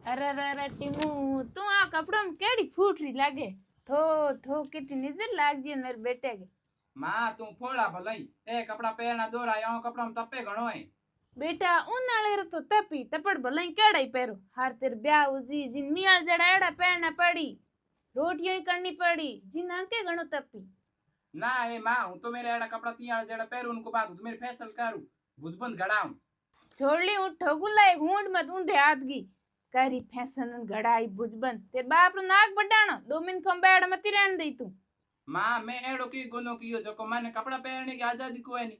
अरे टीमू तू आ कपड़ों में केड़ी फूटरी लागे थो थो कितनी नजर लाग जी मेरे बेटे के। मां तू फोड़ा भलाई ए कपड़ा पहरना दोरा यो कपड़ा में तपे घणो है बेटा उनाले रो तो तपी तपड़ भलाई केड़ा ही पैरो हार तेरे ब्याह उजी जिन मियाल जड़ा एड़ा पहनना पड़ी रोटियां ही करनी पड़ी जिन आके घणो तपी ना ए मां हूं तो मेरे एड़ा कपड़ा तियाड़ जड़ा पहरू उनको बात तो मेरे फैसल करू बुझबंद घड़ाऊं छोड़ली उठो गुलाई हुंड मत ऊंधे आदगी करी फैशन घड़ाई बुझबन तेरे बाप रो नाक बडाणो 2 मिनट खंबेड़ मती रहन दई तू। मां मैं एड़ो की गुनो कियो जो को मैंने कपड़ा पहनने की आजादी कोई नहीं।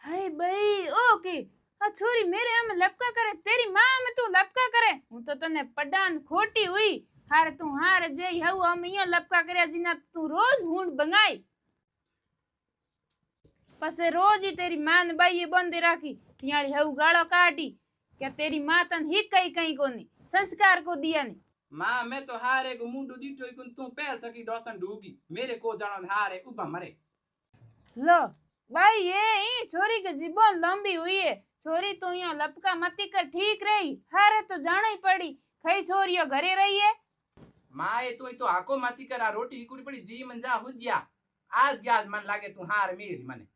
हाय भाई ओके आ छोरी मेरे हम लपका करे तेरी मां में तू लपका करे हूं तो तने पडान खोटी हुई हारे तू हारे जे हऊ हम यो लपका करे जिना तू रोज हुंड बंगाई पसे रोज ही तेरी मां ने बाई बंदी राखी तियाड़ी हऊ गाड़ो काटी क्या तेरी मां तन ही कई कई कोनी संस्कार को दिया नहीं। मां मैं तो हारे को मुंडू दीटो ही तू पहल सकी डोसन ढूगी मेरे को जानो हारे उबा मरे लो भाई ये छोरी की जीबन लंबी हुई है छोरी तो यहाँ लपका मती कर ठीक रही हारे तो जाना ही पड़ी कई छोरियों घरे रही है मां ये तो हाको मती करा रोटी हिकुड़ी पड़ी जी मन जा हुजिया आज ग्याज मन लागे तू हार मेरी मने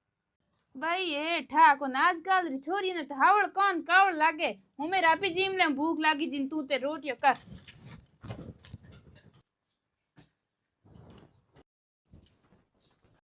भाई ये ठाको आजकल री छोरी ने तो हावड़ कौन कावड़ लागे हूं मेरा भी जीम ले भूख लागी जिन तू ते रोटियों कर